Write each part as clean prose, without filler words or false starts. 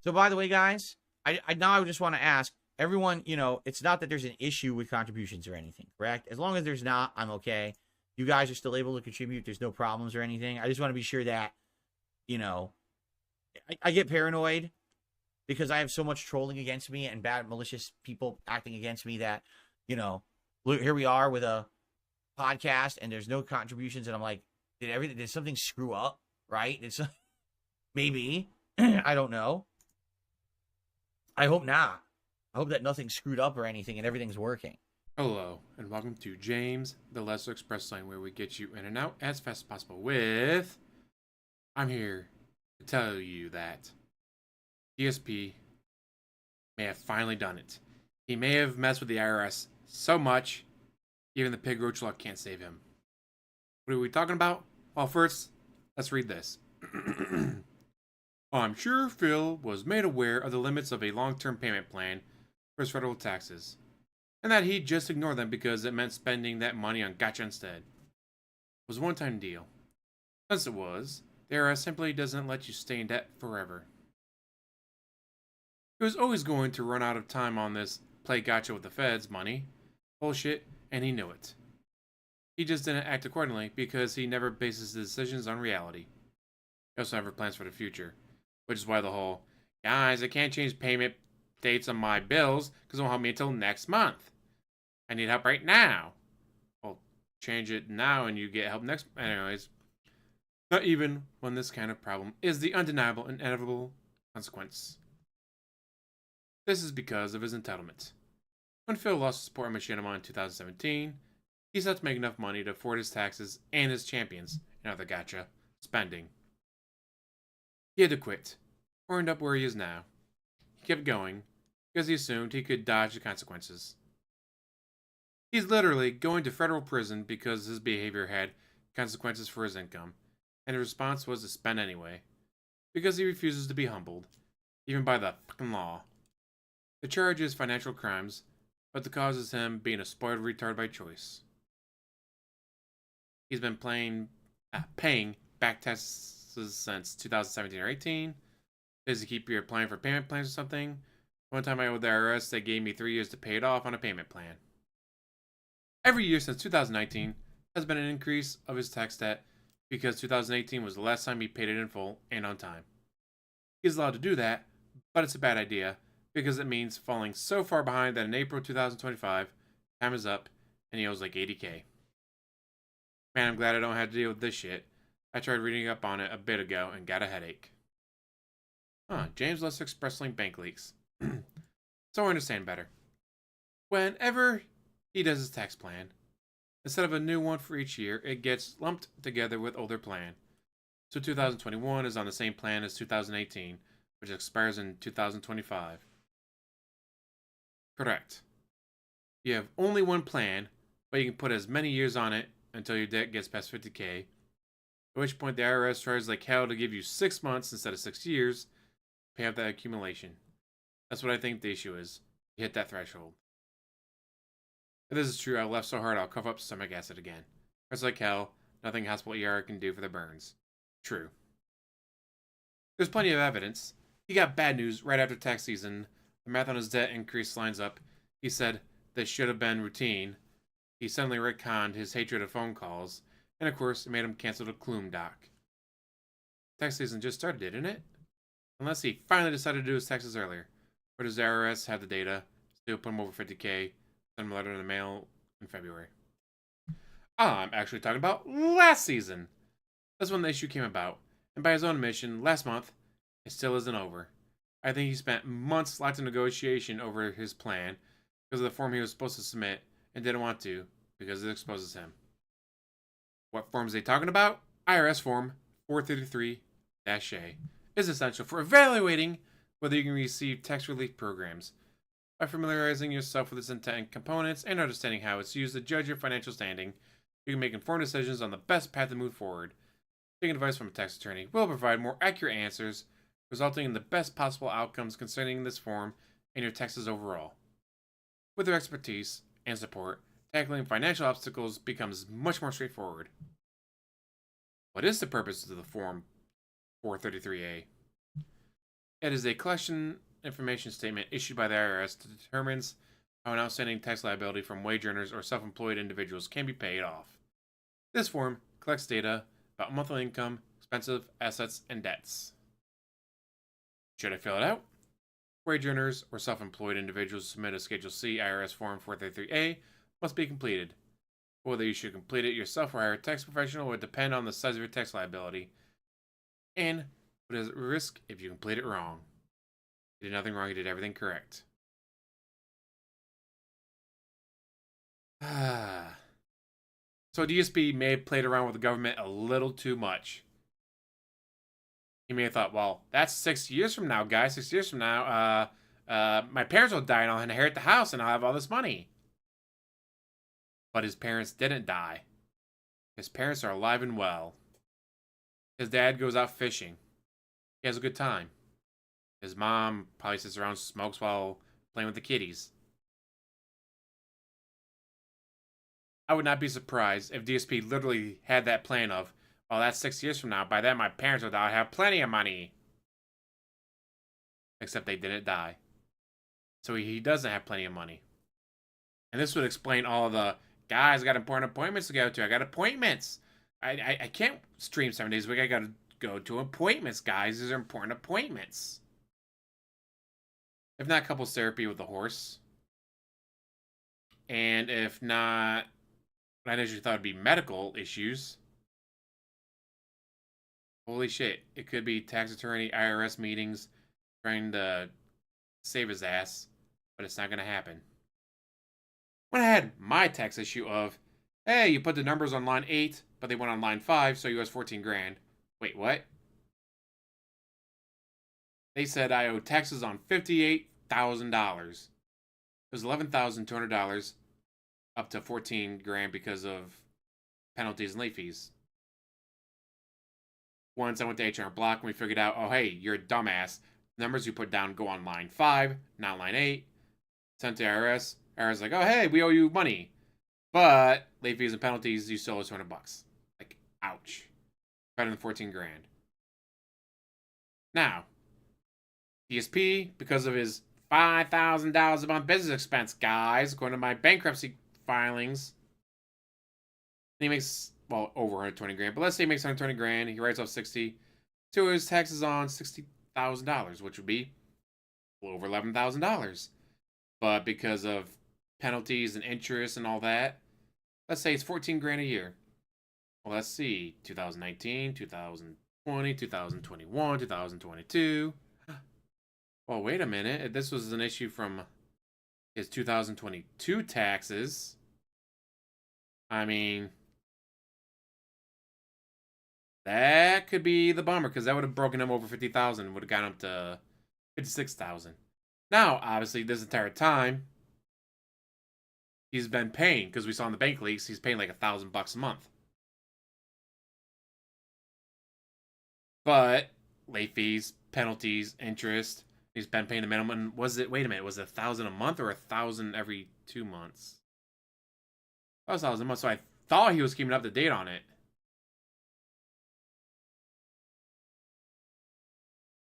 So by the way, guys, I now I just want to ask everyone, it's not that there's an issue with contributions or anything, correct? As long as there's not, I'm okay. You guys are still able to contribute. There's no problems or anything. I just want to be sure that, you know, I get paranoid because I have so much trolling against me and bad malicious people acting against me that, you know, look, here we are with a podcast and there's no contributions and I'm like, did something screw up, right? Maybe. I don't know. I hope not. I hope that nothing's screwed up or anything and everything's working. Hello, and welcome to James, the Lesser Express Lane, where we get you in and out as fast as possible with... I'm here to tell you that DSP may have finally done it. He may have messed with the IRS so much, even the pig roach law can't save him. What are we talking about? Well, first, let's read this. I'm sure Phil was made aware of the limits of a long-term payment plan for his federal taxes, and that he'd just ignore them because it meant spending that money on gotcha instead. It was a one-time deal. Since it was, the IRS simply doesn't let you stay in debt forever. He was always going to run out of time on this play gotcha with the feds money bullshit, and he knew it. He just didn't act accordingly because he never bases his decisions on reality. He also never plans for the future, which is why the whole, guys, I can't change payment dates on my bills because it won't help me until next month. I need help right now. Well, change it now and you get help next. Anyways, not even when this kind of problem is the undeniable, inevitable consequence. This is because of his entitlement. When Phil lost his support on Machinima in 2017, he set to make enough money to afford his taxes and his champions, and other gotcha, spending. He had to quit, or end up where he is now. He kept going, because he assumed he could dodge the consequences. He's literally going to federal prison because his behavior had consequences for his income, and his response was to spend anyway, because he refuses to be humbled, even by the fucking law. The charge is financial crimes, but the cause is him being a spoiled retard by choice. He's been paying back taxes since 2017 or 18. Does he keep applying for payment plans or something? One time I owed the IRS, they gave me 3 years to pay it off on a payment plan. Every year since 2019 has been an increase of his tax debt because 2018 was the last time he paid it in full and on time. He's allowed to do that, but it's a bad idea because it means falling so far behind that in April 2025, time is up and he owes like 80K. Man, I'm glad I don't have to deal with this shit. I tried reading up on it a bit ago and got a headache. James Lesser Express Link bank leaks. So I understand better. Whenever he does his tax plan, instead of a new one for each year, it gets lumped together with older plan. So 2021 is on the same plan as 2018, which expires in 2025. Correct. You have only one plan, but you can put as many years on it until your debt gets past 50K, at which point the IRS tries like hell to give you 6 months instead of 6 years to pay off that accumulation. That's what I think the issue is. You hit that threshold. If this is true, I left so hard I'll cough up stomach acid again. Hurts like hell, nothing hospital ER can do for the burns. True. There's plenty of evidence. He got bad news right after tax season. The math on his debt increase lines up. He said this should have been routine. He suddenly retconned his hatred of phone calls, and of course, it made him cancel the Clume doc. Tax season just started, didn't it? Unless he finally decided to do his taxes earlier. Or does the IRS have the data, still put him over 50K, send him a letter in the mail in February? I'm actually talking about last season. That's when the issue came about, and by his own admission, last month, it still isn't over. I think he spent months locked in negotiation over his plan because of the form he was supposed to submit and didn't want to because it exposes him. What form is he talking about? IRS Form 433-A is essential for evaluating whether you can receive tax relief programs. By familiarizing yourself with its intent and components and understanding how it's used to judge your financial standing, you can make informed decisions on the best path to move forward. Taking advice from a tax attorney will provide more accurate answers, resulting in the best possible outcomes concerning this form and your taxes overall. With their expertise and support, tackling financial obstacles becomes much more straightforward. What is the purpose of the Form 433A? It is a collection information statement issued by the IRS that determines how an outstanding tax liability from wage earners or self-employed individuals can be paid off. This form collects data about monthly income, expenses, assets, and debts. Should I fill it out? Wage earners or self-employed individuals submit a Schedule C IRS Form 433A must be completed. Whether you should complete it yourself or hire a tax professional would depend on the size of your tax liability and what is at risk if you complete it wrong. You did nothing wrong, you did everything correct. So DSP may have played around with the government a little too much. He may have thought, well, that's 6 years from now, guys. 6 years from now, my parents will die and I'll inherit the house and I'll have all this money. But his parents didn't die. His parents are alive and well. His dad goes out fishing. He has a good time. His mom probably sits around and smokes while playing with the kitties. I would not be surprised if DSP literally had that plan of, well, that's 6 years from now. By then, my parents will have plenty of money. Except they didn't die. So he doesn't have plenty of money. And this would explain all of the, guys, I got important appointments to go to. I got appointments. I can't stream 7 days a week. I got to go to appointments, guys. These are important appointments. If not couples therapy with the horse. And if not, I initially thought it'd be medical issues. Holy shit. It could be tax attorney, IRS meetings, trying to save his ass. But it's not going to happen. When I had my tax issue of, hey, you put the numbers on line 8, but they went on line 5, so you owe 14 grand. Wait, what? They said I owe taxes on $58,000. It was $11,200 up to 14 grand because of penalties and late fees. Once I went to H&R Block and we figured out, oh, hey, you're a dumbass. The numbers you put down go on line 5, not line 8. Sent to IRS. IRS like, oh, hey, we owe you money. But late fees and penalties, you still owe $200. Like, ouch. Better than 14 grand. Now, DSP, because of his $5,000 a month business expense, guys, according to my bankruptcy filings, he makes, well, over 120 grand. But let's say he makes 120 grand. He writes off 60. So his taxes on $60,000, which would be over $11,000. But because of penalties and interest and all that, let's say it's 14 grand a year. Well, let's see. 2019, 2020, 2021, 2022. Well, wait a minute. This was an issue from his 2022 taxes. I mean, that could be the bummer because that would have broken him over 50,000 and would have gotten up to 56,000. Now, obviously, this entire time, he's been paying, because we saw in the bank leaks, he's paying like $1,000 a month. But late fees, penalties, interest, he's been paying the minimum. Was it, wait a minute, was it $1,000 a month or $1,000 every 2 months? That was $1,000 a month, so I thought he was keeping up to date on it.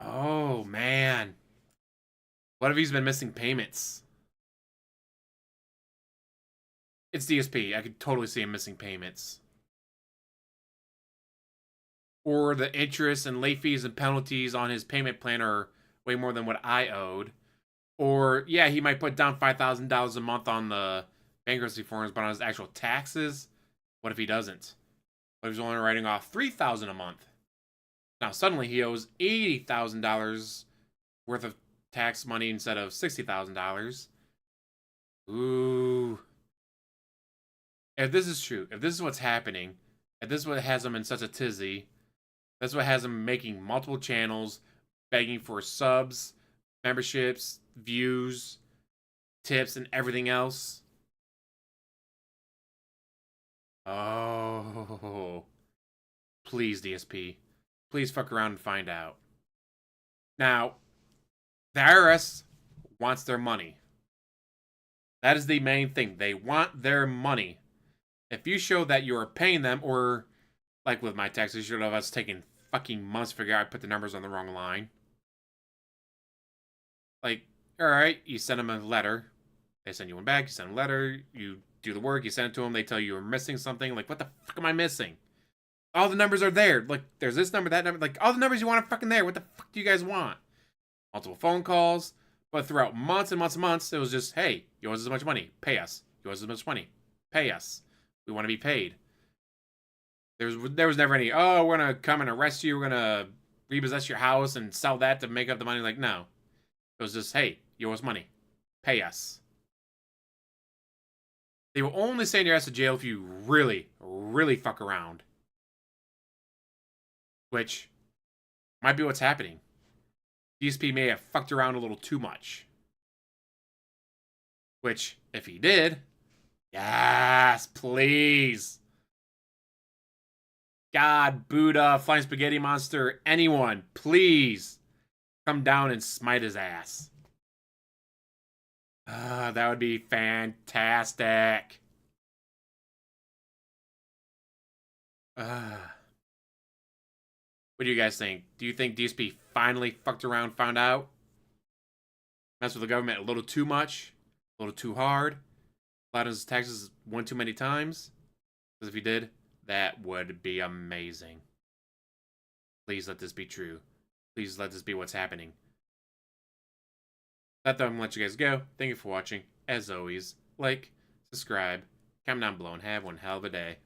Oh, man. What if he's been missing payments? It's DSP. I could totally see him missing payments. Or the interest and late fees and penalties on his payment plan are way more than what I owed. Or, yeah, he might put down $5,000 a month on the bankruptcy forms, but on his actual taxes, what if he doesn't? What if he's only writing off $3,000 a month? Now, suddenly he owes $80,000 worth of tax money instead of $60,000. Ooh. If this is true, if this is what's happening, if this is what has him in such a tizzy, that's what has him making multiple channels, begging for subs, memberships, views, tips, and everything else. Oh. Please, DSP. Please fuck around and find out. Now, the IRS wants their money. That is the main thing. They want their money. If you show that you are paying them, or like with my taxes, you should have us taking fucking months to figure out I put the numbers on the wrong line. Like, all right, you send them a letter. They send you one back. You send them a letter. You do the work. You send it to them. They tell you you're missing something. Like, what the fuck am I missing? All the numbers are there. Like, there's this number, that number. Like, all the numbers you want are fucking there. What the fuck do you guys want? Multiple phone calls. But throughout months and months and months, it was just, hey, you owe us this much money. Pay us. You owe us this much money. Pay us. We want to be paid. There was never any, oh, we're going to come and arrest you. We're going to repossess your house and sell that to make up the money. Like, no. It was just, hey, you owe us money. Pay us. They will only send your ass to jail if you really, really fuck around. Which might be what's happening. DSP may have fucked around a little too much. Which, if he did, yes, please. God, Buddha, Flying Spaghetti Monster, anyone, please come down and smite his ass. That would be fantastic. What do you guys think? Do you think DSP finally fucked around, found out? Messed with the government a little too much? A little too hard? Allowed his taxes one too many times? Because if he did, that would be amazing. Please let this be true. Please let this be what's happening. That though, I'm gonna let you guys go. Thank you for watching. As always, like, subscribe, comment down below, and have one hell of a day.